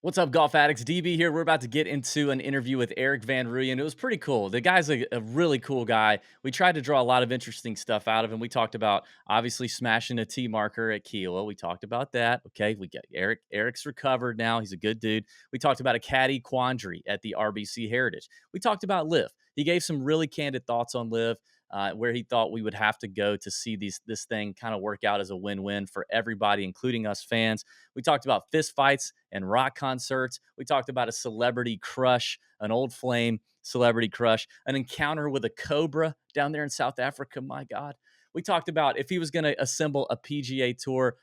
What's up, golf addicts? DB here. We're about to get into an interview with Erik van Rooyen. It was pretty cool. The guy's a really cool guy. We tried to draw a lot of interesting stuff out of him. We talked about obviously smashing a tee marker at Kiawah. We talked about that. Okay, we got Erik's recovered now. He's a good dude. We talked about a caddy quandary at the RBC Heritage. We talked about LIV. He gave some really candid thoughts on LIV. Where he thought we would have to go to see this thing kind of work out as a win-win for everybody, including us fans. We talked about fist fights and rock concerts. We talked about a celebrity crush, an old flame celebrity crush, an encounter with a cobra down there in South Africa. My God. We talked about if he was going to assemble a PGA Tour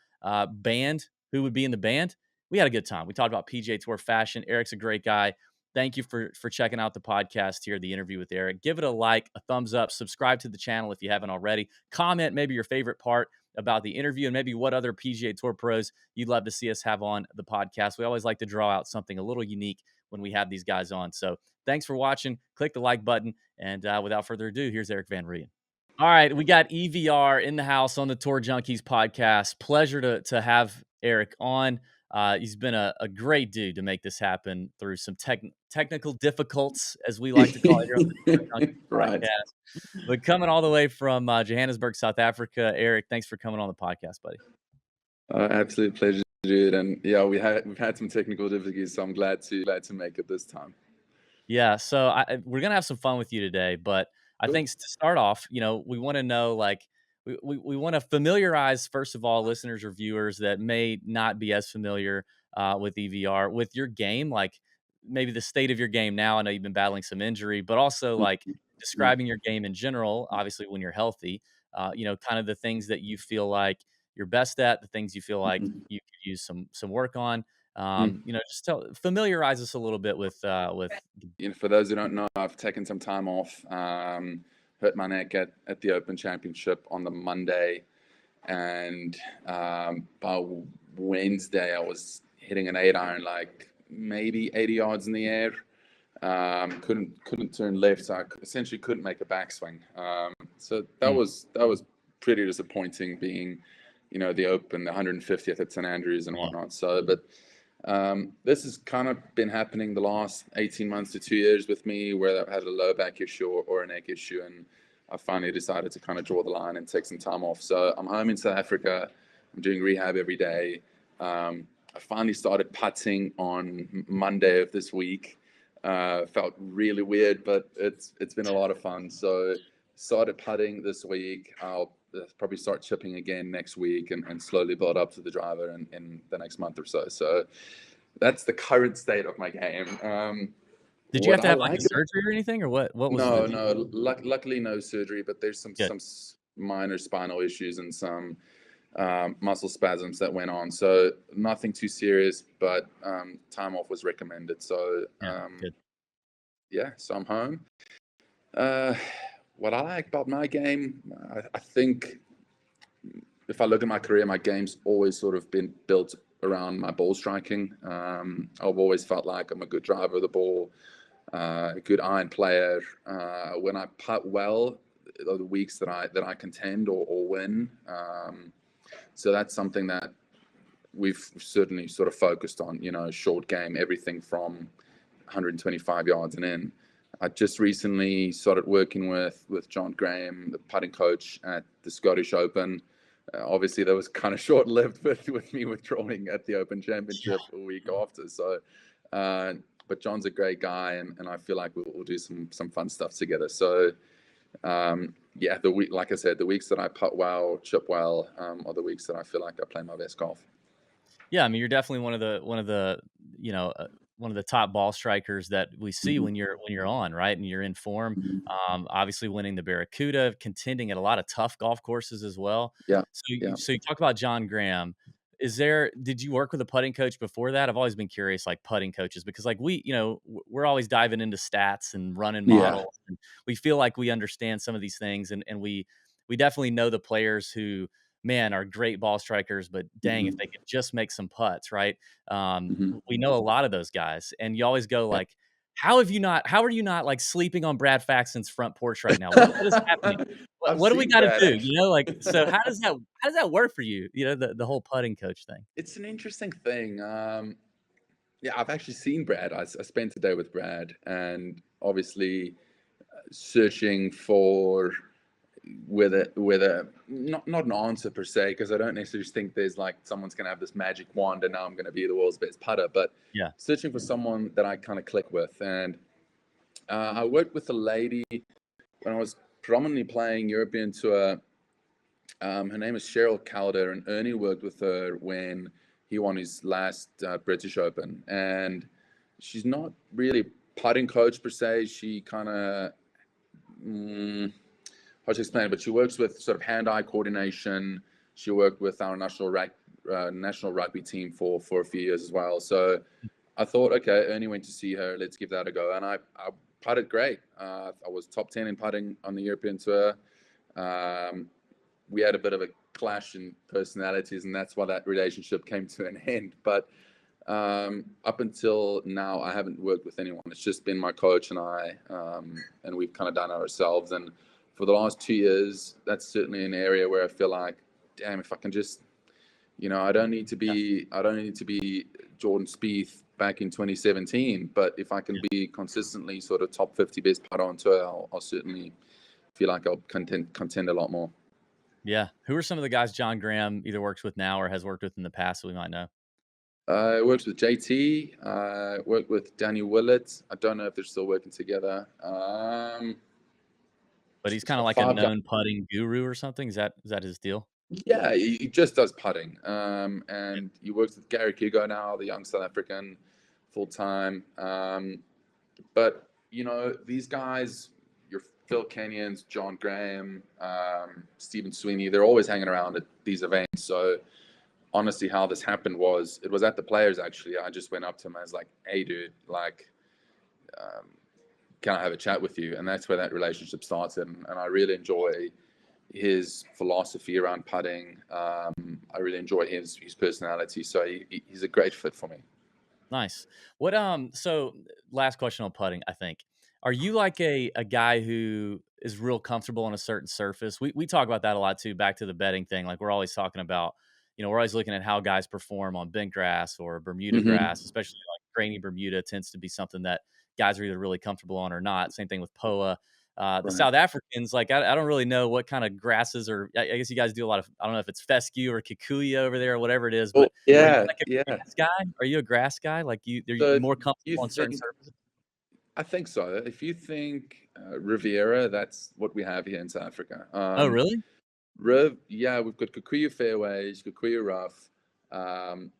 band, who would be in the band. We had a good time. We talked about PGA Tour fashion. Erik's a great guy. Thank you for checking out the podcast here, the interview with Erik. Give it a like, a thumbs up, subscribe to the channel if you haven't already. Comment maybe your favorite part about the interview and maybe what other PGA Tour pros you'd love to see us have on the podcast. We always like to draw out something a little unique when we have these guys on. So thanks for watching. Click the like button. And without further ado, here's Erik van Rooyen. All right, we got EVR in the house on the Tour Junkies podcast. Pleasure to have Erik on. He's been a great dude to make this happen through some technical difficulties, as we like to call it here on the Tour Junkies Right. podcast. But coming all the way from Johannesburg, South Africa, Erik, thanks for coming on the podcast, buddy. Absolute pleasure, dude. And yeah, we've had some technical difficulties, so I'm glad to make it this time. Yeah, so we're gonna have some fun with you today, but I Cool. think to start off, we want to know, like, we want to familiarize, first of all, listeners or viewers that may not be as familiar with EVR, with your game, like maybe the state of your game now. I know you've been battling some injury, but also like describing your game in general, obviously when you're healthy, kind of the things that you feel like you're best at, the things you feel like you could use some work on. Just familiarize us a little bit with. For those who don't know, I've taken some time off. Hurt my neck at the Open Championship on the Monday, and by Wednesday I was hitting an 8-iron like maybe 80 yards in the air. Couldn't turn left, so I essentially couldn't make a backswing. So that was pretty disappointing, being the Open, the 150th at St Andrews and whatnot. So, but this has kind of been happening the last 18 months to 2 years with me, where I've had a low back issue or a neck issue, and I finally decided to kind of draw the line and take some time off. So I'm home in South Africa. I'm doing rehab every day. I finally started putting on Monday of this week. Felt really weird, but it's been a lot of fun. So started putting this week. I'll probably start chipping again next week and slowly build up to the driver in the next month or so. So that's the current state of my game. Did you have to have like a surgery or anything, or what? What was no? Luckily, no surgery, but there's some minor spinal issues and some muscle spasms that went on. So nothing too serious, but time off was recommended. So so I'm home. What I like about my game, I think if I look at my career, my game's always sort of been built around my ball striking. I've always felt like I'm a good driver of the ball, a good iron player. When I putt well, are the weeks that I contend or win. So that's something that we've certainly sort of focused on, short game, everything from 125 yards and in. I just recently started working with John Graham, the putting coach at the Scottish Open. Obviously, that was kind of short-lived with me withdrawing at the Open Championship a week after. So, but John's a great guy, and I feel like we'll do some fun stuff together. So, like I said, the weeks that I putt well, chip well, are the weeks that I feel like I play my best golf. Yeah, I mean, you're definitely one of the one of the top ball strikers that we see when you're on, right, and you're in form. Obviously, winning the Barracuda, contending at a lot of tough golf courses as well. So you talk about John Graham. Did you work with a putting coach before that? I've always been curious, like putting coaches, because like we're always diving into stats and running models, and we feel like we understand some of these things, and we definitely know the players who, man, are great ball strikers, but dang, if they could just make some putts, right? We know a lot of those guys, and you always go like, how are you not like sleeping on Brad Faxon's front porch right now? What is happening? What do we got to do? Like, so how does that work for you? The whole putting coach thing. It's an interesting thing. Yeah, I've actually seen Brad. I spent a day with Brad, and obviously searching for whether not an answer per se, because I don't necessarily think there's like someone's going to have this magic wand and now I'm going to be the world's best putter, but Yeah. searching for someone that I kind of click with. And I worked with a lady when I was predominantly playing European Tour. Her name is Cheryl Calder, and Ernie worked with her when he won his last British Open. And she's not really putting coach per se. She kind of how to explain it, but she works with sort of hand-eye coordination. She worked with our national rugby team for a few years as well. So I thought, okay, Ernie went to see her. Let's give that a go. And I putted great. I was top 10 in putting on the European Tour. We had a bit of a clash in personalities, and that's why that relationship came to an end. But up until now, I haven't worked with anyone. It's just been my coach and I, and we've kind of done it ourselves. And for the last 2 years, that's certainly an area where I feel like, damn, if I can just, I don't need to be Jordan Spieth back in 2017, but if I can be consistently sort of top 50 best putter on tour, I'll certainly feel like I'll contend a lot more. Yeah. Who are some of the guys John Graham either works with now or has worked with in the past that we might know? I worked with JT. I worked with Danny Willett. I don't know if they're still working together. But he's kind of like a 5 guys. known putting guru or something. Is that his deal? Yeah, he just does putting. And he works with Gary Kiawah now, the young South African, full time. But these guys, your Phil Kenyons, John Graham, Stephen Sweeney, they're always hanging around at these events. So honestly, how this happened was, it was at the Players actually. I just went up to him. I was like, "Hey, dude, like, can I have a chat with you?" And that's where that relationship started. And I really enjoy his philosophy around putting. I really enjoy his personality. So he's a great fit for me. Nice. What so last question on putting, I think. Are you like a guy who is real comfortable on a certain surface? We talk about that a lot too, back to the betting thing. Like we're always talking about, we're always looking at how guys perform on bent grass or Bermuda Mm-hmm. grass, especially like grainy Bermuda tends to be something that guys are either really comfortable on or not. Same thing with POA. The Right. South Africans, like I don't really know what kind of grasses, or I guess you guys do a lot of, I don't know if it's fescue or kikuyu over there or whatever it is, Oh, but are you yeah, like a yeah. grass guy? Are you a grass guy? Like are you So if more you comfortable on certain think, surfaces? I think so. If you think Riviera, that's what we have here in South Africa. Oh, really? Yeah, we've got Kikuyu fairways, Kikuyu rough, um,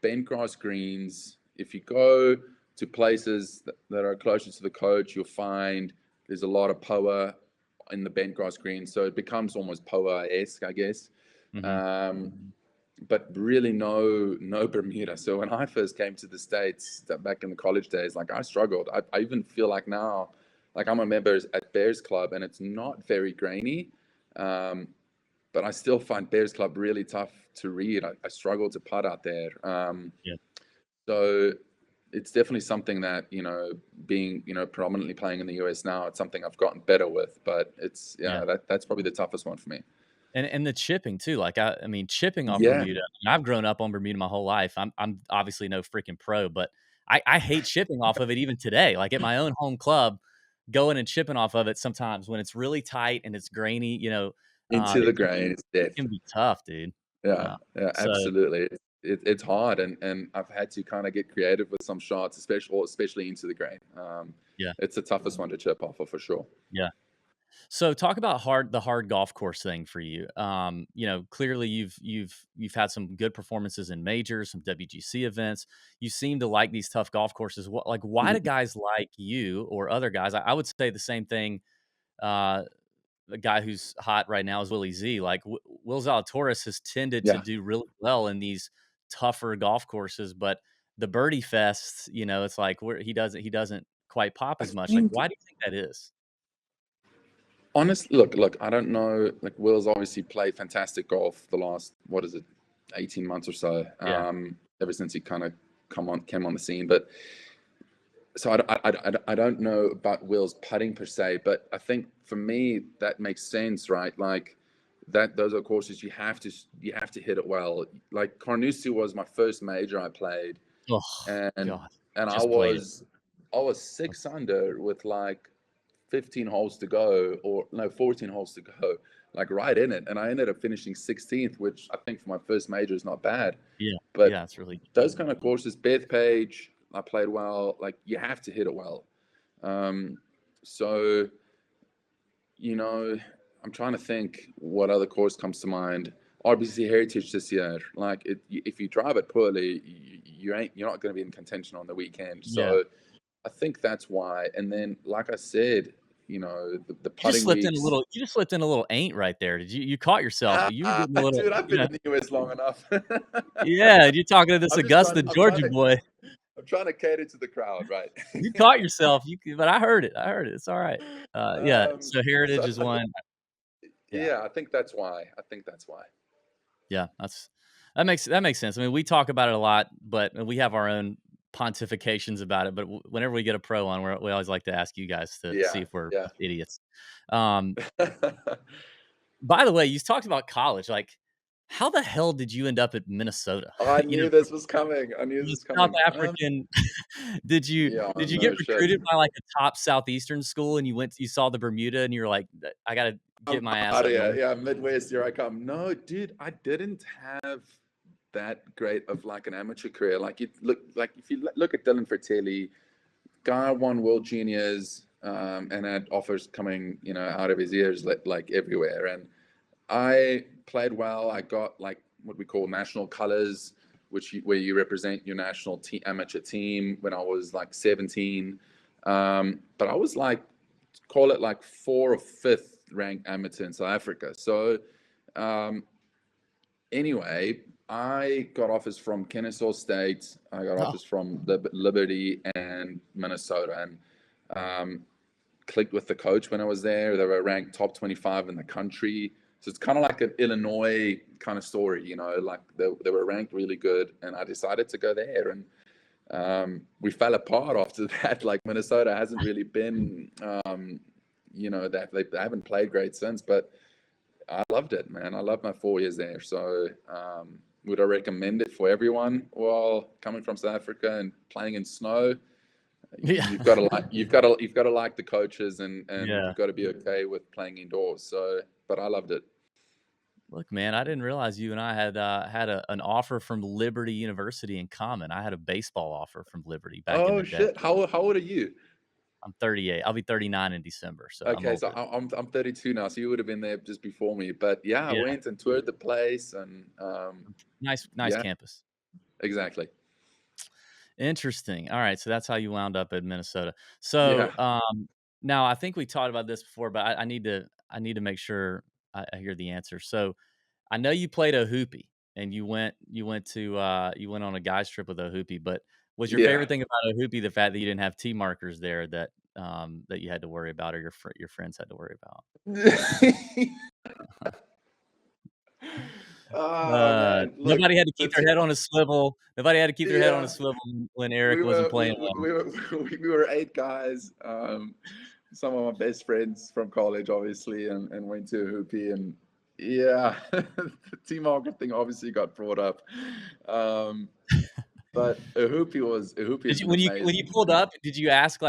bent grass greens. If you go to places that are closer to the coach, you'll find there's a lot of POA in the bent grass greens. So it becomes almost POA-esque, I guess. Mhm. Um, but really no Bermuda. So when I first came to the States back in the college days, like I struggled. I even feel like now, like I'm a member at Bears Club and it's not very grainy. Um, but I still find Bears Club really tough to read. I struggle to putt out there. Yeah, So it's definitely something that, being, predominantly playing in the US now, it's something I've gotten better with, but it's, yeah. yeah, that's probably the toughest one for me. And the chipping too, like, I mean, chipping off Yeah. Bermuda, and I've grown up on Bermuda my whole life. I'm obviously no freaking pro, but I hate chipping off of it even today. Like, at my own home club, going and chipping off of it sometimes when it's really tight and it's grainy, Into the it grain, it's it death. can be tough, dude. Yeah, Uh, yeah, so absolutely. It's hard, and I've had to kind of get creative with some shots, especially into the grain. yeah, It's the toughest one to chip off of for sure. yeah. So talk about the hard golf course thing for you. Clearly you've had some good performances in majors, some WGC events. You seem to like these tough golf courses. Why do Mhm. guys like you or other guys? I would say the same thing. Uh, the guy who's hot right now is Willie Z. Like Will Zalatoris has tended to Yeah, do really well in these tougher golf courses, but the birdie fests, it's like where he doesn't quite pop I as much. Like, think why do you think that is? honestly, look, I don't know. Like Will's obviously played fantastic golf the last, what is it, 18 months or so. Yeah, Ever since he kind of came on the scene, but so I don't know about Will's putting per se, but I think for me that makes sense, right? Like that those are courses you have to hit it well. Like Carnoustie was my first major I played, Oh and god. I Just played it. was 6 under with like 15 holes to go, or no, 14 holes to go, like right in it. And I ended up finishing 16th, which I think for my first major is not bad. Yeah. But Yeah, it's really good. those kind of courses, Bethpage, I played well. Like you have to hit it well. Um, so, you know, I'm trying to think what other course comes to mind. RBC Heritage this year, like if you drive it poorly, you're not going to be in contention on the weekend. Yeah. So I think that's why. And then, like I said, the putting weeks. You just slipped in a little ain't right there. You caught yourself. You were getting a little, Dude, I've been in the US long enough. yeah, you're talking to this I'm just trying. Augusta, Georgia boy. I'm trying to cater to the crowd, right? You caught yourself. But I heard it. I heard it. It's all right. Yeah. So So Heritage is I think, one. Yeah. yeah, I think that's why. I think that's why. Yeah. That makes sense. I mean, we talk about it a lot, but we have our own pontifications about it. But whenever we get a pro on, we always like to ask you guys to see Yeah, if we're yeah. idiots. Um, by the way, you talked about college. Like, how the hell did you end up at Minnesota? I You know, knew this was coming. I knew this the was South coming. African. did you Yeah, did you get no shit. recruited by like a top southeastern school and you saw the Bermuda and you were like, I gotta get I'm my ass out up of here. north? Yeah, Midwest, here I come. No, dude, I didn't have that great of like an amateur career. Like you look, like if you look at Dylan Fratelli, guy won World Juniors, and had offers coming, out of his ears like everywhere. And I played well. I got like what we call national colors, where you represent your national amateur team. When I was like 17, but I was like, call it like 4th or 5th ranked amateur in South Africa. So um, anyway, I got offers from Kennesaw State. I got Oh, offers from Liberty and Minnesota, and clicked with the coach when I was there. They were ranked top 25 in the country. So it's kind of like an Illinois kind of story, like they were ranked really good, and I decided to go there. And we fell apart after that. Like Minnesota hasn't really been, that they haven't played great since. But I loved it, man. I loved my 4 years there. So would I recommend it for everyone? Well, coming from South Africa and playing in snow, yeah. you've got to like the coaches, and Yeah. you've got to be okay with playing indoors. So, but I loved it. Look, man, I didn't realize you and I had an offer from Liberty University in common. I had a baseball offer from Liberty back in the Oh day. shit! How old are you? I'm 38. I'll be 39 in December, so I'm Okay, so older. I'm 32 now, so you would have been there just before me. But yeah, I Yeah, went and toured the place, and nice yeah, campus. exactly. Interesting. All right, so that's how you wound up at Minnesota. Yeah, So, now I think we talked about this before, but I need to make sure I hear the answer. So, I know you played a hoopy and you went on a guys trip with a hoopy, but was your yeah. favorite thing about a hoopy the fact that you didn't have tee markers there that you had to worry about or your friends had to worry about? Oh man, look, Nobody had to the keep their head on a swivel. Nobody had to keep their head on a yeah, swivel when Erik we wasn't were playing well. we were we were 8 guys. Some of my best friends from college, obviously, and went to a hoopy, and yeah, the team market thing obviously got brought up. Um, but a hoopy Did has you been when you amazing. pulled up, did you ask,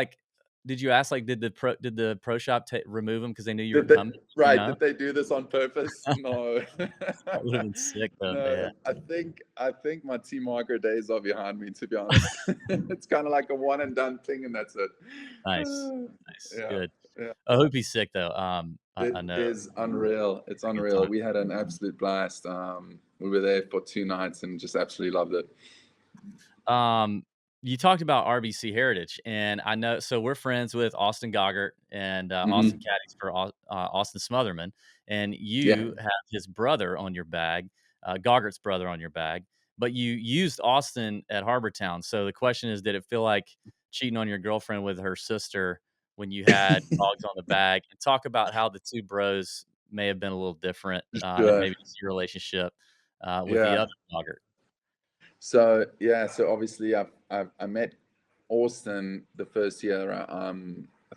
did the pro shop ta remove them because they knew you were Did they, coming? You right? know? Did they do this on purpose? No. That would've been sick though if they No, had. I think my team marker days are behind me, to be honest. It's kind of like a one and done thing, and that's it. Nice, nice, Yeah, good. yeah. Oh, Hoopie's sick though. I It know. is unreal. It's It's a good unreal. time. We had an absolute blast. We were there for 2 nights and just absolutely loved it. You talked about RBC Heritage, and I know so we're friends with Austin Goggart and Austin Hmm. caddies for Austin Smotherman, and Yeah. you have his brother on your bag, Goggart's brother on your bag, but you used Austin at Harbor Town. So the question is, did it feel like cheating on your girlfriend with her sister when you had dogs on the bag? And talk about how the two bros may have been a little different, and Sure. maybe just your relationship with the Yeah. other Goggart. So yeah. So obviously, I met Austin the first year. I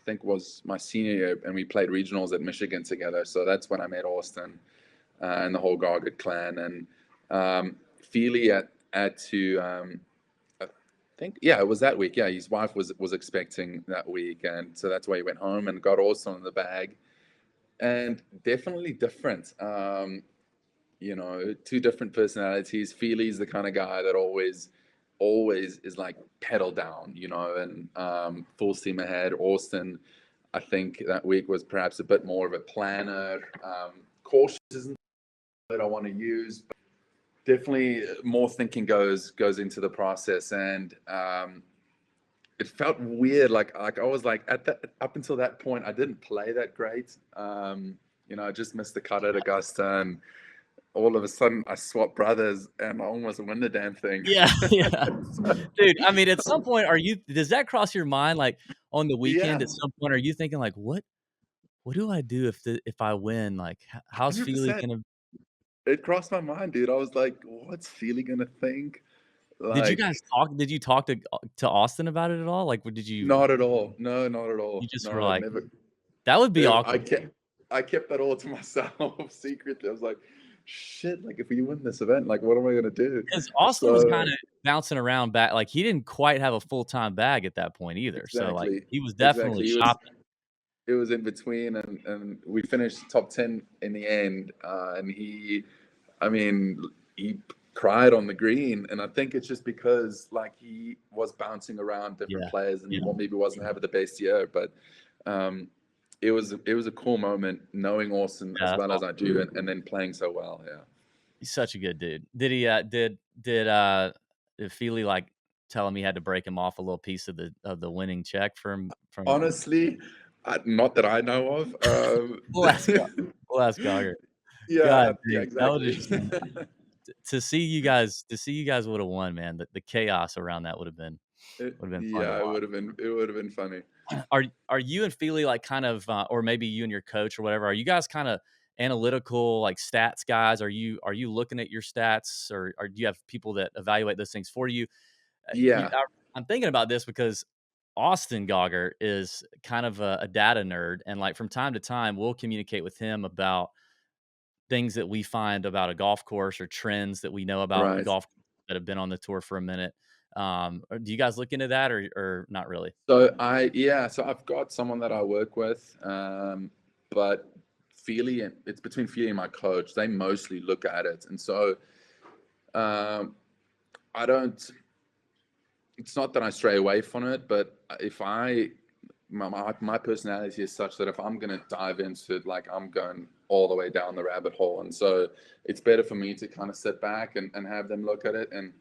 think was my senior year, and we played regionals at Michigan together. So that's when I met Austin, and the whole Gargard clan. And Feely had to think, yeah, it was that week. Yeah, his wife was expecting that week, and so that's why he went home and got Austin in the bag. And definitely different. You know, two different personalities. Feely's the kind of guy that always is like pedal down, you know, and full steam ahead. Austin, I think that week was perhaps a bit more of a planner. Cautious isn't that I want to use, but definitely more thinking goes into the process. And it felt weird. Like I was like up until that point, I didn't play that great. You know, I just missed the cut at Augusta, and all of a sudden I swapped brothers and I almost win the damn thing. Yeah, yeah. Dude, I mean, at some point, does that cross your mind, like, on the weekend, Yeah, at some point, are you thinking, like, "What do I do if I win? Like, how's Feely 100%. gonna?" It crossed my mind, dude. I was like, what's Feely gonna think? Like, Did you talk to Austin about it at all? Like, did not at all. No, not at you all. just were No, like, never. "That would be I awkward." kept that all to myself secretly. I was like, shit, like if we win this event, like what am I gonna do? 'Cause Austin was So kinda bouncing around back, like, he didn't quite have a full-time bag at that point either, so, like, exactly. he was definitely Exactly. shopping. It was in between, and we finished top 10 in the end. And I mean, he cried on the green, and I think it's just because like he was bouncing around different Yeah, players, and he yeah, maybe wasn't having the best year. But um, it was a cool moment knowing Austin yeah, as that's well as I awesome. do, and then playing so well. Yeah. He's such a good dude. Did he, did Feely, like, tell him he had to break him off a little piece of the winning check from Honestly, not that I know of. We'll ask Go we'll ask Gogger. Yeah, God, yeah, dude, that would exactly. just been to see you guys would have won, man. The chaos around that would have been fun to Yeah, watch. it would have been funny. Are you and Feely, like, kind of, or maybe you and your coach or whatever, are you guys kinda analytical, like, stats guys? Are you looking at your stats, or do you have people that evaluate those things for you? Yeah, I'm thinking about this because Austin Gogger is kind of a data nerd, and, like, from time to time, we'll communicate with him about things that we find about a golf course or trends that we know about right. golf that have been on the tour for a minute. Or do you guys look into that, or not really? So I've got someone that I work with, but Feely and it's between Feely and my coach. They mostly look at it, and so um, I don't. It's not that I stray away from it, but if I my personality is such that if I'm going to dive into it, like I'm going all the way down the rabbit hole, and so it's better for me to kind of sit back and have them look at it. And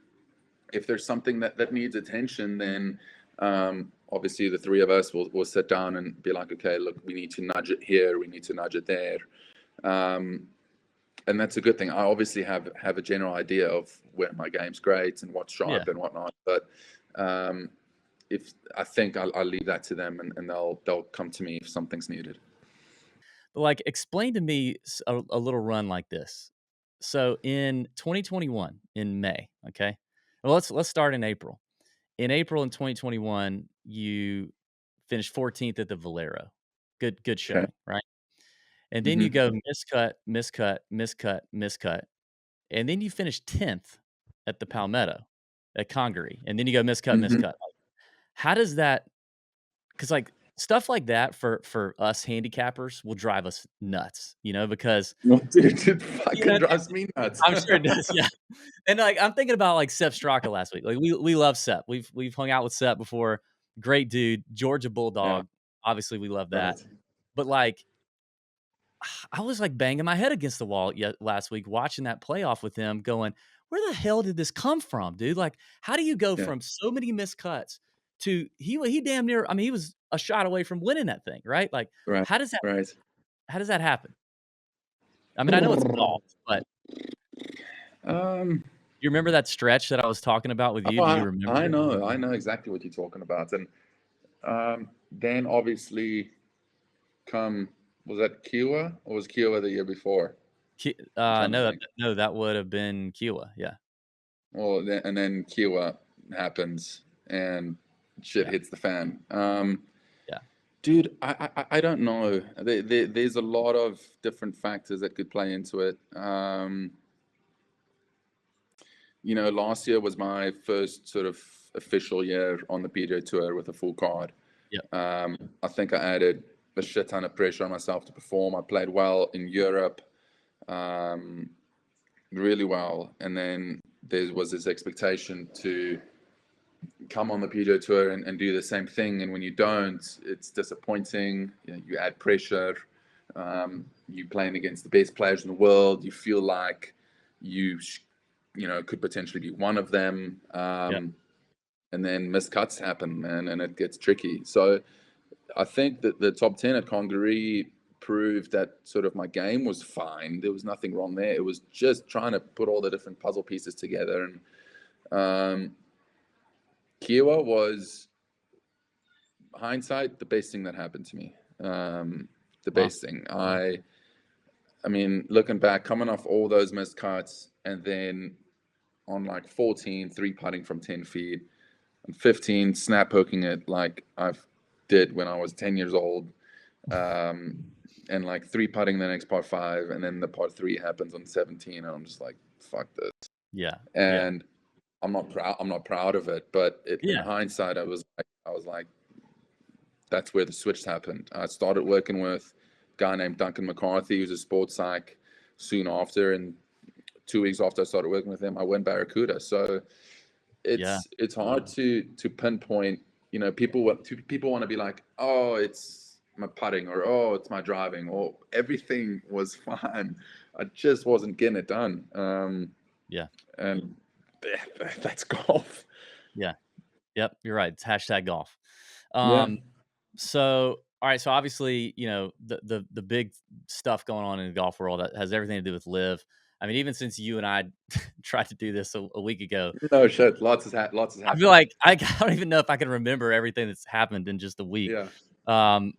if there's something that needs attention, then obviously the three of us will sit down and be like, okay, look, we need to nudge it here, we need to nudge it there. And that's a good thing. I obviously have a general idea of where my game's great and what's Yeah. sharp and whatnot, but if I think I'll leave that to them, and they'll come to me if something's needed. But, like, explain to me a little run like this. So in 2021, in May, okay? Well, let's start in April. In April in 2021, you finished 14th at the Valero. Good Okay. showing, right? And then you Hmm. go miscut, miscut, miscut, miscut, and then you finish 10th at the Palmetto at Congaree, and then you go miscut, Hmm. miscut. How does that? Because, like, stuff like that for us handicappers will drive us nuts, because, Well, dude, it you fucking know drives me nuts. I'm sure it does, yeah. And, like, I'm thinking about, like, Sepp Straka last week. Like, we love Sepp. We've hung out with Sepp before. Great dude, Georgia Yeah, Bulldog. Obviously, we love that. right. But, like, I was, like, banging my head against the wall last week watching that playoff with him going, "Where the hell did this come from, dude? Like, how do you go Yeah, from so many missed cuts to he damn near, I mean, he was a shot away from winning that thing, right? Like, right, how does that right. how does that happen? I mean, I know it's golf, but Um, you remember that stretch that I was talking about with you? oh, Do you remember it? I know exactly what you're talking about, and then obviously come was that Kiawah or was Kiawah the year before? I'm trying to No, think. no, that would have been Kiawah, yeah, Well, and then Kiawah happens and shit yeah, hits the fan. yeah, Dude, I don't know. There's a lot of different factors that could play into it. Last year was my first sort of official year on the PGA Tour with a full card. Yep. I think I added a shit ton of pressure on myself to perform. I played well in Europe, really well, and then there was this expectation to come on the PGA Tour and do the same thing. And when you don't, it's disappointing. You add pressure. You playing against the best players in the world. You feel like you could potentially be one of them. Yep. And then missed cuts happen, man, and it gets tricky. So I think that the top 10 at Congaree proved that sort of my game was fine. There was nothing wrong there. It was just trying to put all the different puzzle pieces together. And Kiawah was, hindsight, the best thing that happened to me. The best thing. I mean, looking back, coming off all those missed cuts, and then on like 14, 3-putting from 10 feet, and 15, snap hooking it like I did when I was 10 years old, and like 3-putting the next par 5, and then the par 3 happens on 17, and I'm just like, fuck this. Yeah. And I'm not proud of it, but in Yeah. hindsight, I was like, that's where the switch happened. I started working with a guy named Duncan McCarthy, who's a sports psych, soon after, and 2 weeks after I started working with him, I went Barracuda. So it's hard to pinpoint. People want to be like, oh, it's my putting, or oh, it's my driving, or everything was fine. I just wasn't getting it done. And that's golf. Yeah. Yep. You're right. It's hashtag golf. Yeah. So, all right. So obviously, the big stuff going on in the golf world that has everything to do with LIV. I mean, even since you and I tried to do this a week ago, no shit, lots has happened. I feel like I don't even know if I can remember everything that's happened in just a week. Yeah.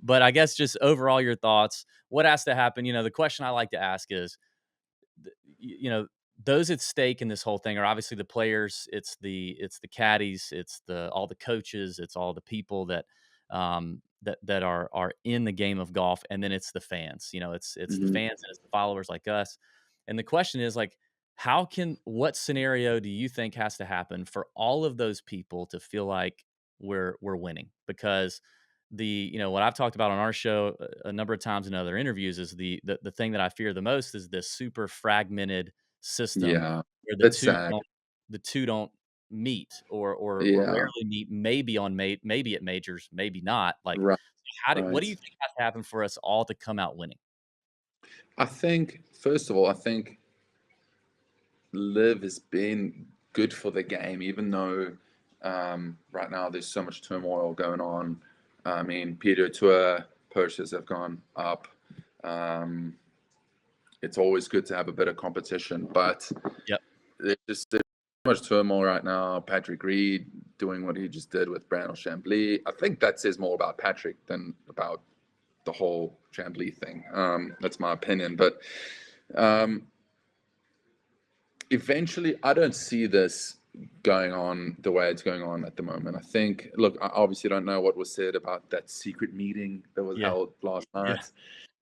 But I guess just overall your thoughts, what has to happen? The question I like to ask is, those at stake in this whole thing are obviously the players, it's the caddies, it's all the coaches, it's all the people that that are in the game of golf, and then it's the fans. It's the fans and it's the followers like us. And the question is, like, what scenario do you think has to happen for all of those people to feel like we're winning? Because what I've talked about on our show a number of times in other interviews is the thing that I fear the most is this super fragmented system Yeah. where That's sad. the two don't meet or Yeah. rarely meet, maybe maybe at majors, maybe not. Like, Right. what do you think has to happen for us all to come out winning? I think, first of all, LIV has been good for the game, even though right now there's so much turmoil going on. I mean, PGA Tour purchases have gone up. It's always good to have a bit of competition, but there's so much turmoil right now. Patrick Reed doing what he just did with Brandon Chambly. I think that says more about Patrick than about the whole Chambly thing. That's my opinion. But eventually, I don't see this going on the way it's going on at the moment. I think, look, I obviously don't know what was said about that secret meeting that was held last night.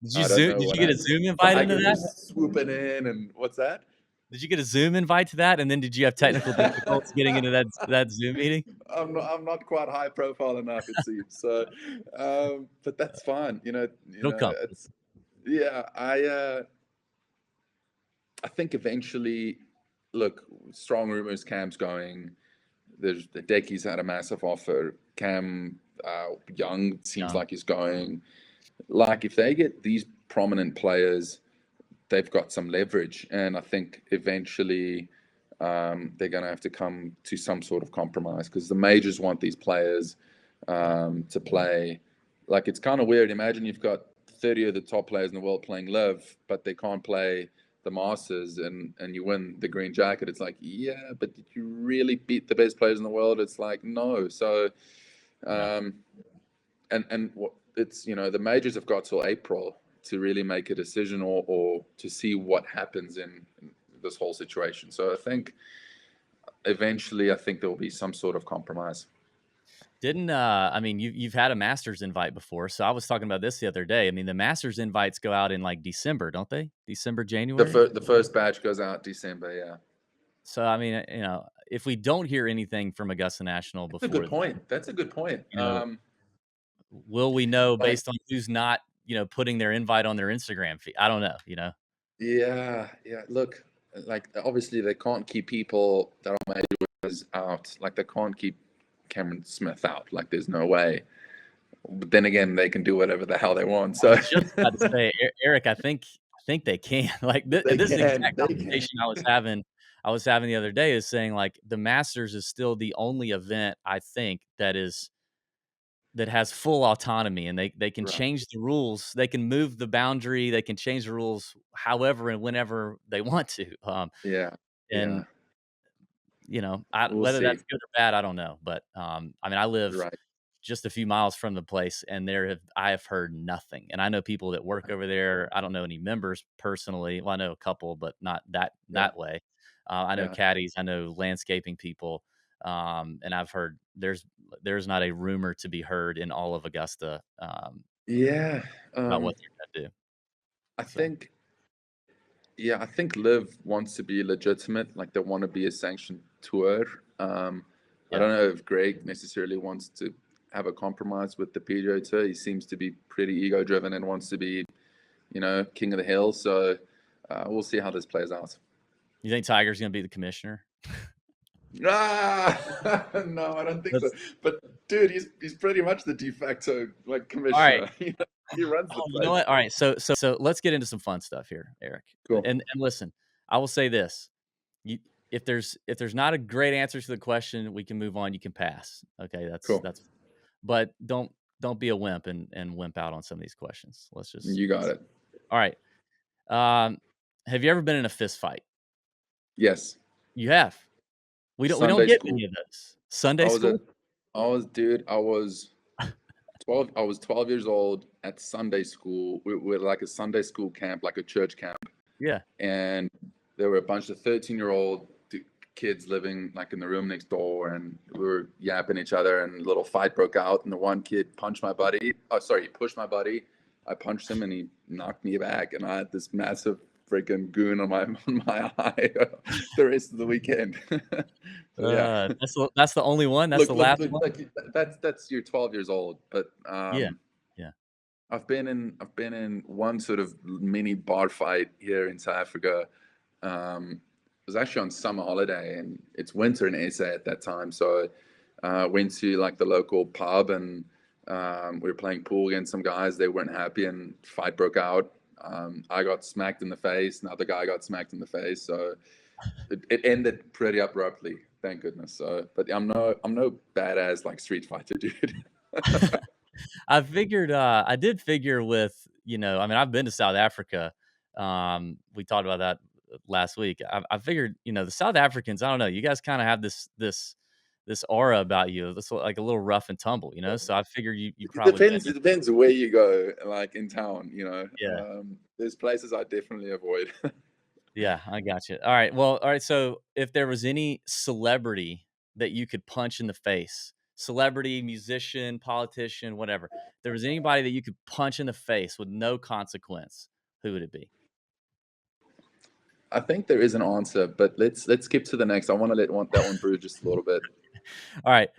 Did you get a Zoom invite into that? Just swooping in, and what's that? Did you get a Zoom invite to that? And then did you have technical difficulties getting into that Zoom meeting? I'm not quite high profile enough, it seems. So, but that's fine. It'll come. It's I think eventually, look, strong rumors, Cam's going. There's the Decky's had a massive offer. Cam Young seems like he's going. Like, if they get these prominent players, they've got some leverage, and I think eventually they're going to have to come to some sort of compromise, because the majors want these players to play. Like, it's kind of weird. Imagine you've got 30 of the top players in the world playing LIV, but they can't play the Masters, and you win the green jacket. It's like, yeah, but did you really beat the best players in the world? It's like, no. So and it's, the majors have got till April to really make a decision, or to see what happens in this whole situation. So I think eventually, there will be some sort of compromise. I mean, you've had a Masters invite before, so I was talking about this the other day. I mean, the Masters invites go out in like December, don't they? December, January? The first batch goes out December, yeah. So, I mean, if we don't hear anything from Augusta National That's a before good then, point. That's a good point. you know, will we know Like, based on who's not, putting their invite on their Instagram feed? I don't know. yeah, yeah. Look, like obviously they can't keep people that are majors out. Like they can't keep Cameron Smith out. Like there's no way. But then again, they can do whatever the hell they want. I So was just about to say, Eric, I think they can. Like, they this is the can. exact They can. conversation I was having the other day, is saying, like, the Masters is still the only event, I think, that has full autonomy, and they can Right. change the rules. They can move the boundary. They can change the rules however and whenever they want to. Yeah. Yeah. And I We'll whether see. that's good or bad, I don't know. But I mean, I live Right. just a few miles from the place, and I have heard nothing. And I know people that work over there. I don't know any members personally. Well, I know a couple, but not Yeah. that way. I know Yeah. caddies. I know landscaping people. And I've heard there's not a rumor to be heard in all of Augusta Yeah. about what Um, they're gonna do. I So think Yeah, I think Liv wants to be legitimate, like they want to be a sanctioned tour. I yeah, don't know if Greg necessarily wants to have a compromise with the PGA Tour. He seems to be pretty ego driven and wants to be, king of the hill. So we'll see how this plays out. you think Tiger's gonna be the commissioner? Ah, no, I don't think so. That's But dude, he's pretty much the de facto like all right. commissioner. He runs the Oh, you know place. what? All right, so let's get into some fun stuff here, Eric. Cool. And listen, I will say this: you, if there's not a great answer to the question, we can move on. You can pass. Okay, that's Cool. that's. But don't be a wimp and wimp out on some of these questions. You got it. All right. Um, have you ever been in a fist fight? Yes. You have. We don't Sunday get school. many of those. Sunday I was a school? dude, I was 12. I was 12 years old at Sunday school. We were like a Sunday school camp, like a church camp. Yeah. And there were a bunch of 13-year-old kids living like in the room next door. And we were yapping each other and a little fight broke out. And the one kid punched my buddy. Oh, sorry, he pushed my buddy. I punched him and he knocked me back. And I had this massive freaking goon on my eye the rest of the weekend. So yeah. That's the only one. That's Look, the look, last look, one. like that's you're 12 years old, but Yeah. Yeah. I've been in one sort of mini bar fight here in South Africa. It was actually on summer holiday, and it's winter in SA at that time. So went to like the local pub, and we were playing pool against some guys. They weren't happy, and fight broke out. I got smacked in the face. Another guy got smacked in the face. So it ended pretty abruptly, thank goodness. So, but I'm no badass like Street Fighter dude. I did figure with, I mean, I've been to South Africa. We talked about that last week. I figured, the South Africans, I don't know, you guys kind of have this aura about you. That's like a little rough and tumble, So I figured you It probably been depends. It depends where you go, like in town. yeah. There's places I definitely avoid. Yeah, I got you. All right. So if there was any celebrity that you could punch in the face, celebrity, musician, politician, whatever, if there was anybody that you could punch in the face with no consequence, who would it be? I think there is an answer, but let's skip to the next. I want to that one brew just a little bit. All right.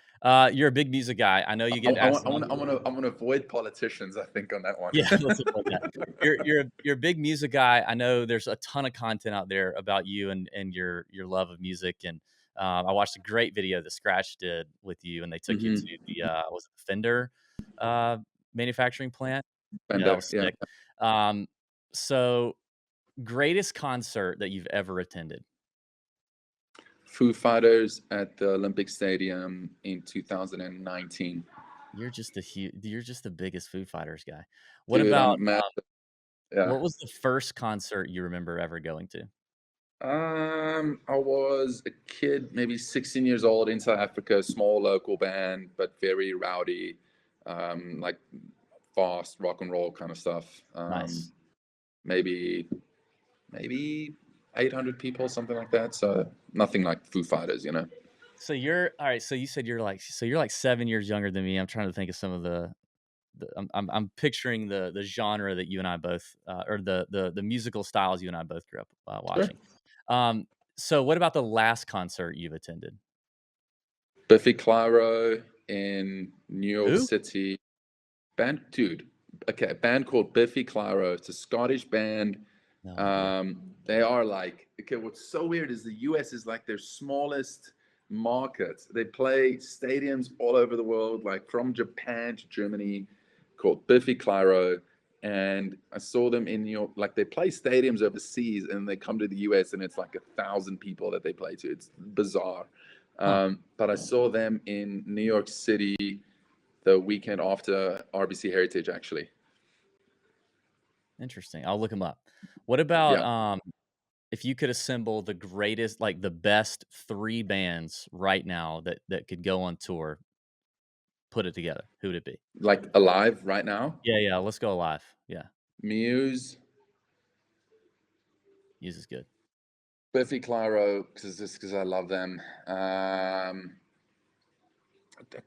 You're a big music guy. I know you I, get I asked want a I lot. want I want to avoid politicians. I think on that one. Yeah, let's avoid that. You're a big music guy. I know there's a ton of content out there about you and your love of music. And I watched a great video that Scratch did with you, and they took you to Hmm. the was it the Fender uh, manufacturing plant. Yeah, that Bender, was yeah. sick. Um, so greatest concert that you've ever attended? Foo Fighters at the Olympic Stadium in 2019. You're just the biggest Foo Fighters guy. What Dude, about I'm mad. Yeah. what was the first concert you remember ever going to? I was a kid, maybe 16 years old in South Africa, small local band, but very rowdy, like fast rock and roll kind of stuff. Nice. Maybe, maybe 800 people, something like that. So nothing like Foo Fighters. So you're all right. So you said you're like 7 years younger than me. I'm trying to think of some of I'm picturing the genre that you and I both or the musical styles you and I both grew up Sure. watching. Um, So what about the last concert you've attended? Biffy Clyro in New York Who? City. Dude. Okay, a band called Biffy Clyro. It's a Scottish band. No idea. They are like, okay, what's so weird is the US is like their smallest market. They play stadiums all over the world, like from Japan to Germany, called Biffy Clyro. And I saw them in New York, like they play stadiums overseas and they come to the US and it's like 1,000 people that they play to. It's bizarre. Huh. But I saw them in New York City the weekend after RBC Heritage, actually. Interesting. I'll look them up. What about Yeah, if you could assemble the greatest, like the best 3 bands right now that could go on tour, put it together, who would it be? like alive right now. Yeah, yeah, let's go live. Yeah, Muse, Muse is good. Biffy Clyro, because I love them. I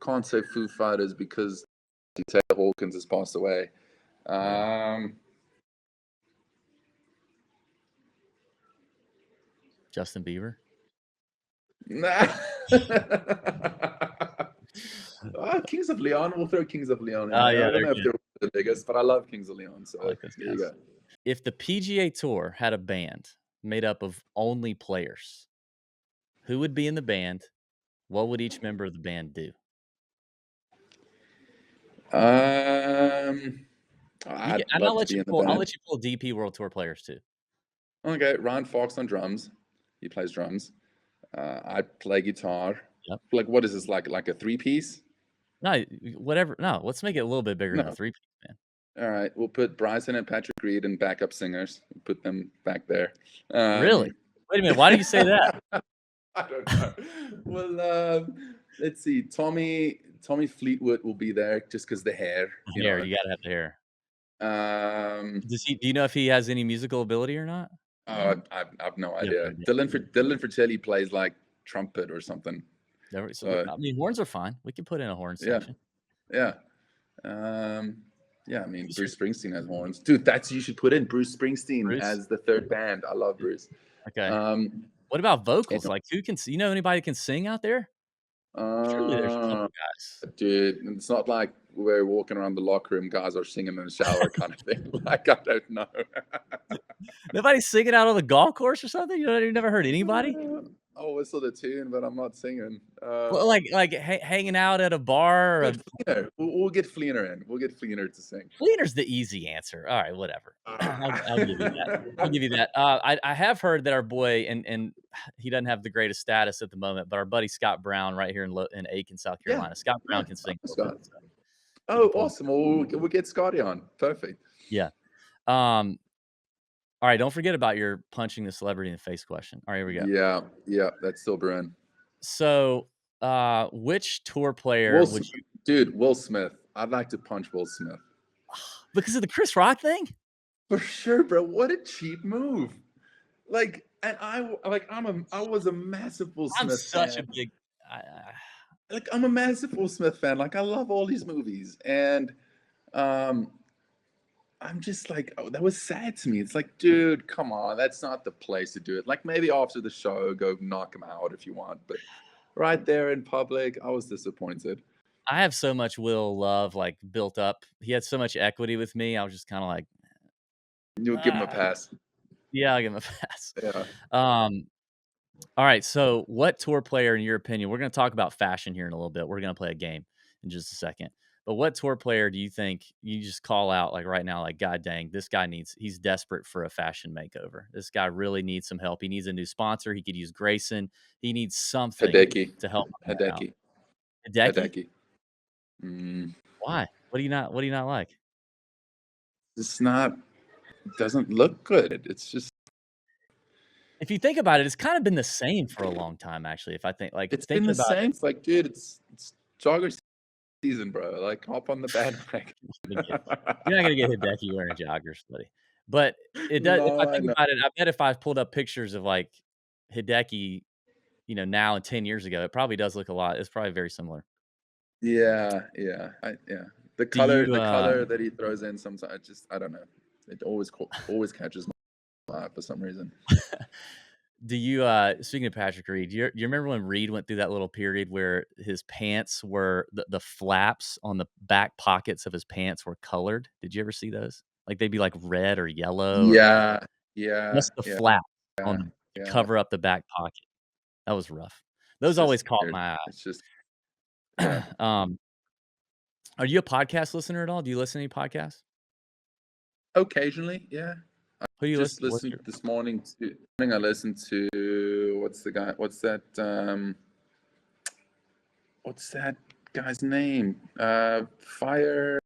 can't say Foo Fighters because Taylor Hawkins has passed away. Yeah. Um, Justin Bieber? nah. Kings of Leon. We'll throw Kings of Leon in Oh, there. yeah, I don't they're know if good. they're the biggest, but I love Kings of Leon. I So like those there you guys. go. If the PGA Tour had a band made up of only players, who would be in the band? What would each member of the band do? Um, You can I'd and love to be in the I'll band. let you pull DP World Tour players too. Okay, Ryan Fox on drums. He plays drums. I play guitar. Yep. Like, what is this like? Like a three piece? No, whatever. No, let's make it a little bit bigger than a No. three-piece, man. All right, we'll put Bryson and Patrick Reed and backup singers. We'll put them back there. Really? Wait a minute, why do you say that? I don't know. Well, let's see. Tommy Fleetwood will be there just because the hair, The hair, you gotta have the hair. Um, Do you know if he has any musical ability or not? I've no You have idea. no idea. Dylan Fratelli plays like trumpet or something. So, So I mean, horns are fine. We can put in a horn yeah, section. yeah. Um, yeah, I mean, Who's your Bruce Springsteen has horns. Dude, you should put in Bruce Springsteen Bruce? as the third band. I love Bruce. Okay. Um, What about and, vocals? Like, who can you know anybody that can sing out there? Surely there's a uh, couple guys. dude, it's not like we're walking around the locker room, guys are singing in the shower kind of thing. Like, I don't know. Nobody's singing out on the golf course or something? You've never heard anybody? I'll whistle the tune, but I'm not singing. Well, like hanging out at a bar or a Get Fleener. We'll get Fleener in. We'll get Fleener to sing. cleaner's the easy answer. All right, whatever. I'll give you that. I'll give you that. I have heard that our boy and he doesn't have the greatest status at the moment, but our buddy Scott Brown right here in Aiken, South Yeah, Carolina. Scott yeah. Brown can sing a little Scott. bit, so we Oh, can pull. awesome. Well, we'll get Scotty on. Perfect. Yeah. Um. All right. Don't forget about your punching the celebrity in the face question. All right, here we go. Yeah, that's still brewing. So, which tour player would you? Will Smith. I'd like to punch Will Smith. Because of the Chris Rock thing? For sure, bro. What a cheap move. Like, and I was a massive Will I'm Smith such a fan. big. Like, I'm a massive Will Smith fan. Like, I love all these movies. And um I'm just like, oh, that was sad to me. It's like, dude, come on, that's not the place to do it. Like, maybe after the show, go knock him out if you want. But right there in public, I was disappointed. I have so much Will love like built up. He had so much equity with me. I was just kind of like, You'll give him a ah, pass. yeah, I'll give him a pass. Yeah. Um, all right. So, what tour player, in your opinion, we're going to talk about fashion here in a little bit. We're going to play a game in just a second. But what tour player do you think you just call out like right now, like, God dang, this guy he's desperate for a fashion makeover. This guy really needs some help. He needs a new sponsor. He could use Grayson. He needs something Hideki. to help him out. Hideki. Hideki? Hideki. Mm, Why? What do you not like? it's not, doesn't look good. It's just, If you think about it, it's kind of been the same for a long time, actually. If I think, like, it's been thinking the about same. It's like, dude, it's jogger season, bro. Like, hop on the bandwagon. it, you're not gonna get Hideki wearing joggers, buddy. But it does. If I No, I think know. about it, I bet if I pulled up pictures of like Hideki, now and 10 years ago, it probably does look a lot. It's probably very similar. Yeah. Yeah. The Do color, you? that he throws in sometimes, I don't know. It always catches my eye for some reason. Do you, speaking of Patrick Reed, do you remember when Reed went through that little period where his pants were the flaps on the back pockets of his pants were colored? Did you ever see those? Like, they'd be, like, red or yellow or Yeah, yeah, just the yeah, flap on yeah, the to yeah. cover up the back pocket. That was rough. Those It's just always caught weird. my It's just yeah. eye. Are you a podcast listener at all? Do you listen to any podcasts? Occasionally, yeah. Who do you Just listen to? What's listened your this morning to. I listened to what's the guy? What's that guy's name? Fire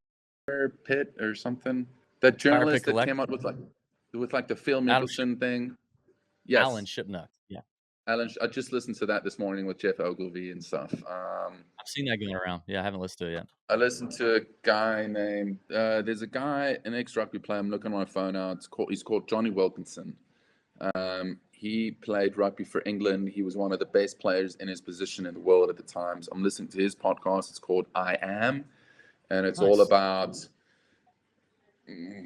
Pit or something. That Fire Pit journalist that came Collective? out with like the Phil Adam Ship Mickelson thing. Alan Yes, Shipnuck. Yeah. Alan. I just listened to that this morning with Jeff Ogilvy and stuff. I've seen that going around. Yeah, I haven't listened to it yet. I listened to a guy named. There's a guy, an ex-rugby player. I'm looking on my phone now. He's called Johnny Wilkinson. He played rugby for England. He was one of the best players in his position in the world at the time. So I'm listening to his podcast. It's called I Am, and it's all Nice. about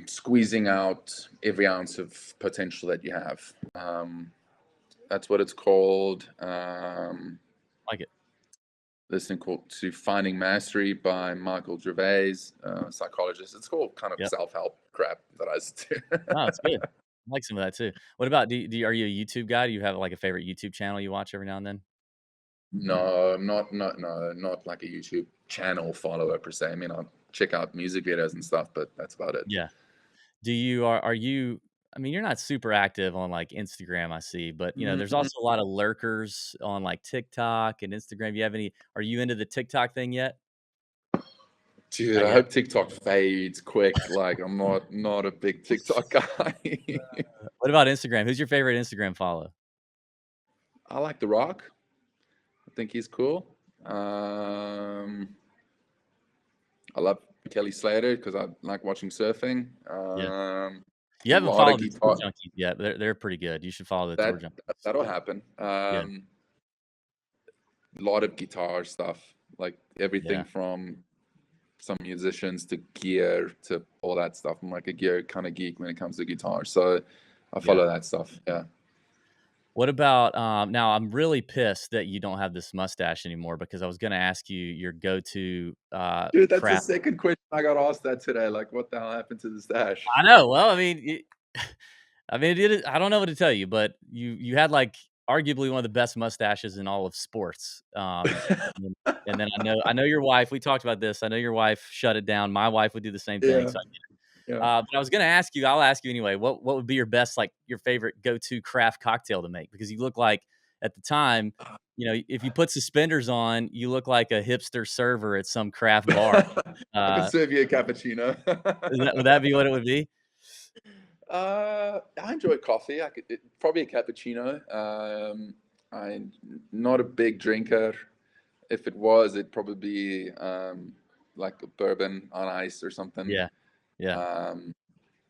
squeezing out every ounce of potential that you have. That's what it's called. Like it. Listening to Finding Mastery by Michael Gervais, psychologist. It's all kind of Yep. self-help crap that I do. No, it's good. I like some of that too. What about are you a YouTube guy? Do you have, like, a favorite YouTube channel you watch every now and then? No, not like a YouTube channel follower per se. I mean, I'll check out music videos and stuff, but that's about it. Yeah. Do you are you I mean, you're not super active on, like, Instagram, I see, but, there's Mhm. also a lot of lurkers on, like, TikTok and Instagram. Do you have any Are you into the TikTok thing yet? Dude, Not I yet? hope TikTok fades quick. Like, I'm not a big TikTok guy. What about Instagram? Who's your favorite Instagram follow? I like The Rock. I think he's cool. Um, I love Kelly Slater because I like watching surfing. Yeah. A You haven't lot of followed the Tour guitar. Junkies yet, but they're pretty good. You should follow the Tour That Junkies. that'll happen. Yeah. A lot of guitar stuff, like everything Yeah. from some musicians to gear to all that stuff. I'm like a gear kind of geek when it comes to guitar, so I Yeah. follow that stuff. Yeah. What about, now I'm really pissed that you don't have this mustache anymore because I was gonna ask you your go-to, Dude, that's the craft. second question I got asked that today. Like, what the hell happened to the stash? I know. Well, I mean, I mean, I don't know what to tell you, but you had, like, arguably one of the best mustaches in all of sports. And then I know your wife. We talked about this. I know your wife shut it down. My wife would do the same thing. Yeah, So, yeah. but I was gonna ask you. I'll ask you anyway. What would be your best, like, your favorite go-to craft cocktail to make? Because you look like at the time, if you put suspenders on, you look like a hipster server at some craft bar. I could Uh, serve you a cappuccino. would that be what it would be? I enjoy coffee. Probably a cappuccino. I'm not a big drinker. If it was, it'd probably be like a bourbon on ice or something. Yeah, yeah. Um,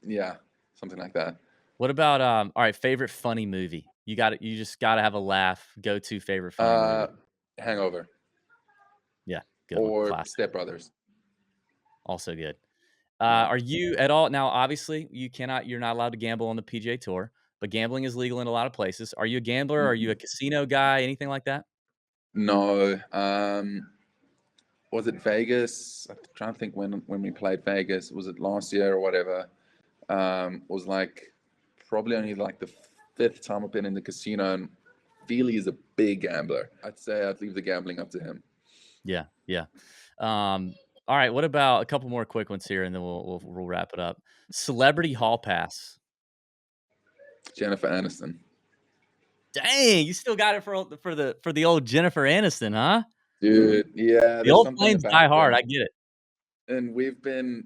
yeah, something like that. What about, all right, favorite funny movie? You just gotta have a laugh, go-to favorite funny Uh, movie. Hangover Yeah, good one, or classic, Step Brothers. also good. Yeah. Are you at all now, obviously, you're not allowed to gamble on the PGA Tour, but gambling is legal in a lot of places. Are you a gambler? Are you a Mhm. casino guy? Anything like that? No. Was it Vegas? I'm trying to think when we played Vegas. Was it last year or whatever? Was like probably only like the fifth time I've been in the casino, and Feely is a big gambler. I'd say I'd leave the gambling up to him. Yeah, yeah. All right, what about a couple more quick ones here, and then we'll wrap it up. Celebrity hall pass. Jennifer Aniston. Dang, you still got it for the old Jennifer Aniston, huh? Dude, yeah, The there's old something planes about die hard, her. I get it. And we've been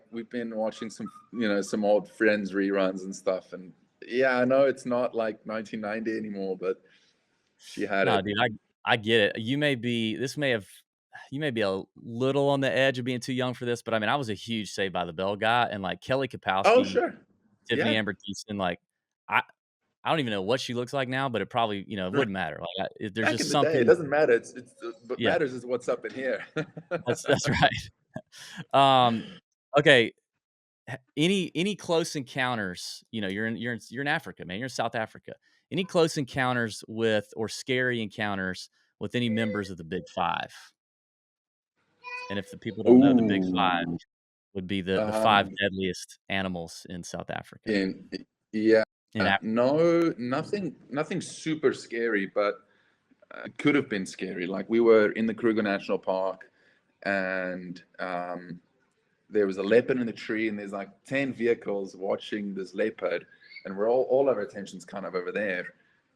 watching some old Friends reruns and stuff. And yeah, I know it's not like 1990 anymore, but she had No, it. dude, I get it. You may be a little on the edge of being too young for this, but I mean, I was a huge Saved by the Bell guy, and, like, Kelly Oh, Kapowski, sure. Tiffany Yeah. Amber Thiessen, like, I I don't even know what she looks like now, but it probably, it wouldn't matter. Like, there's Back just in the day, it something. doesn't matter. It's what Yeah, matters is what's up in here. that's right. Um, okay, any close encounters, you're in Africa, man, you're in South Africa. any close encounters with or scary encounters with any members of the Big Five? And if the people don't know, the Big Five Ooh. would be the 5 Um, deadliest animals in South Africa. in yeah, In Af no, nothing super scary, but it could have been scary. Like we were in the Kruger National Park, and there was a leopard in the tree, and there's like 10 vehicles watching this leopard, and we're all our attention's kind of over there.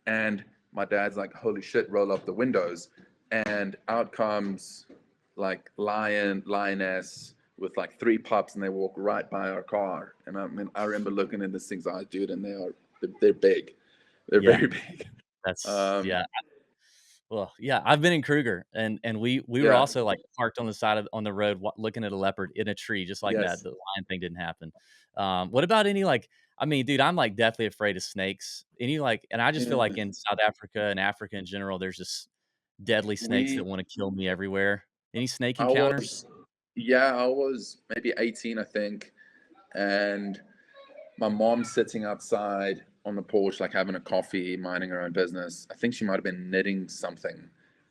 And my dad's like, holy shit, roll up the windows. And out comes like lioness with like 3 pups, and they walk right by our car. And I mean, I remember looking at these things, I dude, and they're big. They're Yeah, very big. that's Um, yeah. Well, yeah, I've been in Kruger, and we were yeah, also, like, parked on the side of on the road looking at a leopard in a tree just like that. yes. The lion thing didn't happen. What about any, like I mean, dude, I'm, like, deathly afraid of snakes. Any, like and I just feel like Yeah. in South Africa and Africa in general, there's just deadly snakes that We, wanna kill me everywhere. Any snake I encounters? was, yeah, I was maybe 18, I think. And my mom's sitting outside on the porch, like having a coffee, minding her own business. I think she might have been knitting something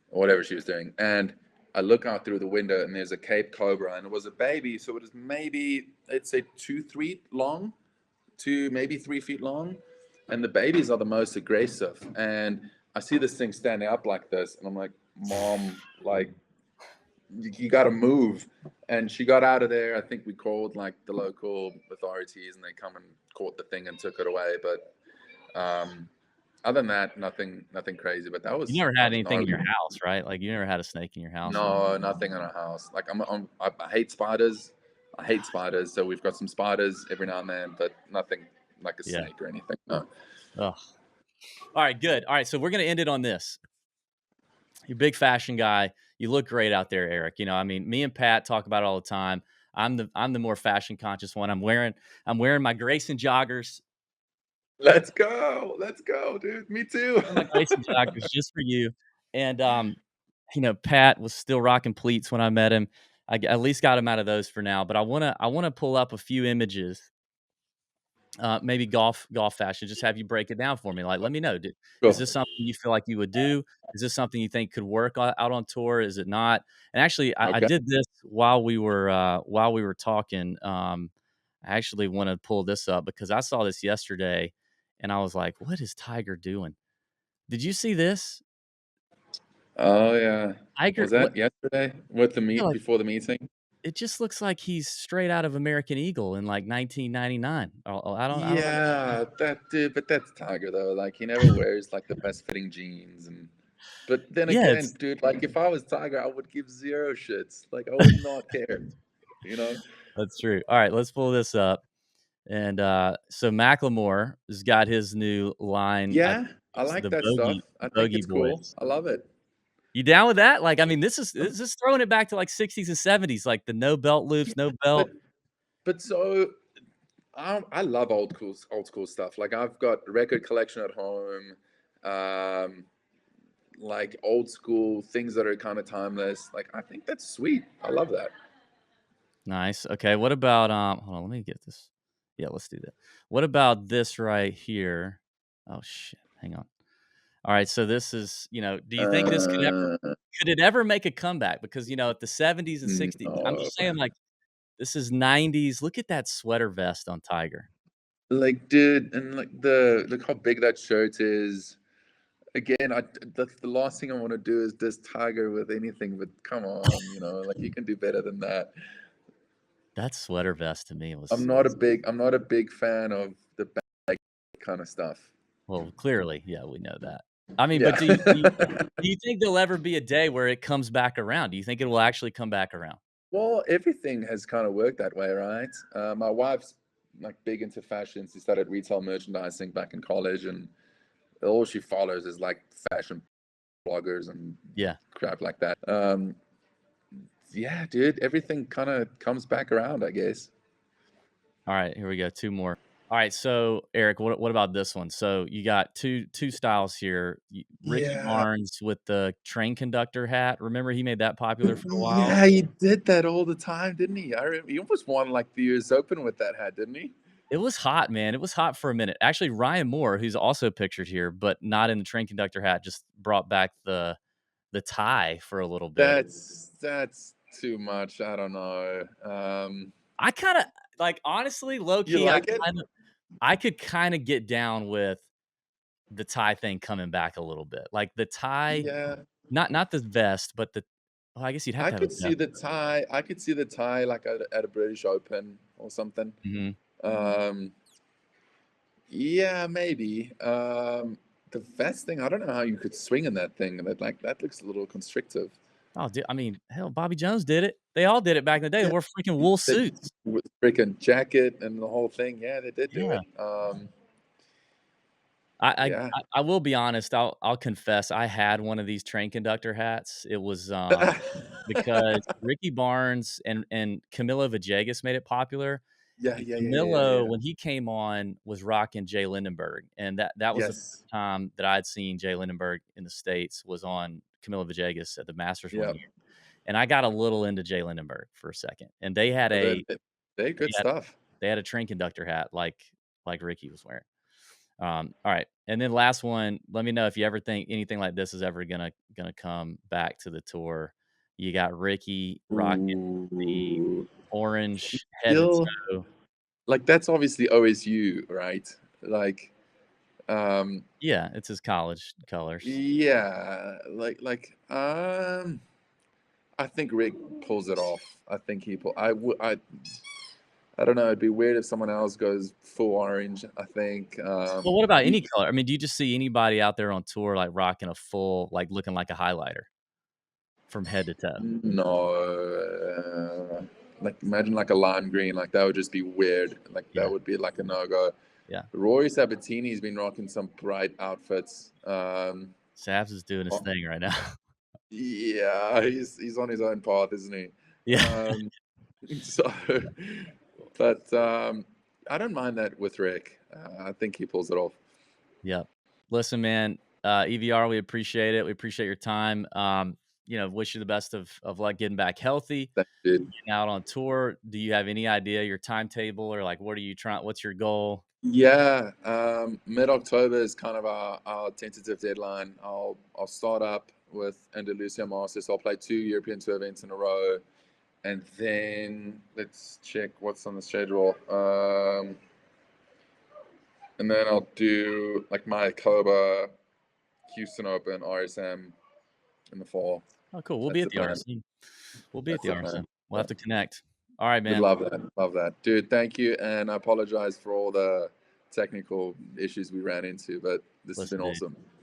or whatever she was doing. And I look out through the window, and there's a Cape Cobra, and it was a baby. So it was maybe, let's say, 2 3 long, to maybe 3 feet long. And the babies are the most aggressive. And I see this thing standing up like this, and I'm like, Mom, like, you got to move. And she got out of there. I think we called like the local authorities, and they come and caught the thing and took it away. But other than that, nothing crazy. But that You was never that had was anything in gnarly. your house, right? Like, you never had a snake in your house or anything? No, nothing in our house. Like I hate spiders. I hate spiders. So we've got some spiders every now and then, but nothing like a Yeah. snake or anything. No. Ugh. Alright, good. Alright, so we're gonna end it on this. You're a big fashion guy. You look great out there, Erik. You know, I mean, me and Pat talk about it all the time. I'm the more fashion conscious one. I'm wearing my Grayson joggers. Let's go, dude. Me too. Wearing my Grayson joggers just for you. And Pat was still rocking pleats when I met him. At least got him out of those for now. But I wanna pull up a few images, maybe golf fashion. Just have you break it down for me. Like, let me know. Is Cool. this something you feel like you would do? Is this something you think could work out on tour? Is it not? And actually, I Okay. did this while we were talking. I actually want to pull this up because I saw this yesterday, and I was like, "What is Tiger doing?" Did you see this? Oh yeah. Tiger, Was what? that yesterday with the I feel meet like before the meeting? it just looks like he's straight out of American Eagle in like 1999. I don't know. Yeah, that dude, but that's Tiger though. Like he never wears like the best fitting jeans, and but then Yeah, again, it's dude, like if I was Tiger, I would give zero shits. Like I would not care, you know? that's true. All right, let's pull this up. And, so Macklemore has got his new line, I Yeah, think I it's like the that stuff. I think Bogey it's cool. Boys. I love it. You down with that? Like, I mean, this is Um, this is throwing it back to, like, 60s and 70s, like the no belt yeah, loops, no but belt. so I love old school stuff. Like I've got a record collection at home. Um, like old school things that are kind of timeless. Like I think that's sweet. I love that. Nice. Okay, what about, hold on, let me get this. Yeah, let's do that. What about this right here? Oh, shit, hang on. Alright, so this is do you think this Uh, could it ever make a comeback? Because, at the 70s and 60s I'm no, just saying, like, this is 90s. Look at that sweater vest on Tiger. like, dude, and like the look how big that shirt is. Again, that's the last thing I want to do is diss Tiger with anything. But come on, like you can do better than that. That sweater vest to me I'm was not a big, I'm not a big fan of the bag kind of stuff. well, clearly, yeah, we know that. I mean, but Yeah. do you think there'll ever be a day where it comes back around? Do you think it will actually come back around? Well, everything has kind of worked that way, right? My wife's like big into fashion. She started retail merchandising back in college, and all she follows is like fashion bloggers and Yeah. crap like that. Yeah, dude, everything kind of comes back around, I guess. All right, here we go, 2 more. All right, so, Eric, what about this one? So, you got two styles here. Ricky Yeah. Barnes with the train conductor hat. Remember he made that popular for a while? Yeah, he did that all the time, didn't he? He almost won like the US Open with that hat, didn't he? It was hot, man. It was hot for a minute. Actually, Ryan Moore, who's also pictured here, but not in the train conductor hat, just brought back the tie for a little bit. That's too much. I don't know. I kinda like, honestly, low You key, like it? I could kinda get down with the tie thing coming back a little bit. Like, the tie, Yeah, not the vest, but the well, I guess you'd have I to have a could see vest. the tie. I could see the tie like at a British Open or something. Mhm. Um, yeah, maybe. The vest thing, I don't know how you could swing in that thing. That looks a little constrictive. Oh, dude, I mean, hell, Bobby Jones did it. They all did it back in the day. They Yeah, wore freaking wool they suits. with freaking jacket and the whole thing. Yeah, they did do Yeah. it. Yeah. I will be honest, I'll confess, I had one of these train conductor hats. It was, because Ricky Barnes and Camilo Villegas made it popular, Yeah, and yeah, yeah, yeah, yeah, Camilo, yeah. when he came on, was rocking Jay Lindenberg, and that was the Yes. first time that I'd seen Jay Lindenberg in the States was on Camilo Villegas at the Masters one Yeah. year, and I got a little into Jay Lindenberg for a second, and they had They're, a they're they good had stuff. they had a train conductor hat like Ricky was wearing. All right, and then last one. Let me know if you ever think anything like this is ever gonna come back to the tour. You got Ricky rocking the Ooh. orange head to Still, toe. like that's obviously OSU, right? Like, um, Yeah, it's his college colors. yeah, I think Rick pulls it off. I think he pull. I don't know. It'd be weird if someone else goes full orange. I think Well, what about he any color? I mean, do you just see anybody out there on tour like rocking a full, like looking like a highlighter from head to toe? no. Like imagine like a lime green. Like that would just be weird. Like that Yeah, would be like a no go. yeah. Rory Sabatini's been rocking some bright outfits. Savs is doing his Oh, thing right now. yeah, he's on his own path, isn't he? Yeah. Um, so, but I don't mind that with Rick. I think he pulls it off. Yep. Listen, man, EVR, we appreciate it. We appreciate your time. Wish you the best of luck getting back healthy, That dude. getting out on tour. Do you have any idea your timetable or like what are you trying? What's your goal? Yeah, mid-October is kind of our tentative deadline. I'll start up with Andalusia Masters. So I'll play 2 European Tour events in a row, and then let's check what's on the schedule. And then I'll do like Mayakoba, Houston Open, RSM in the fall. Oh, cool. We'll be That's at the the plan. RSM. We'll be at That's the the plan. RSM. We'll Yeah. have to connect. All right, Would man. love that. Love that. Dude, thank you. And I apologize for all the technical issues we ran into, but this has Listen, been dude. awesome.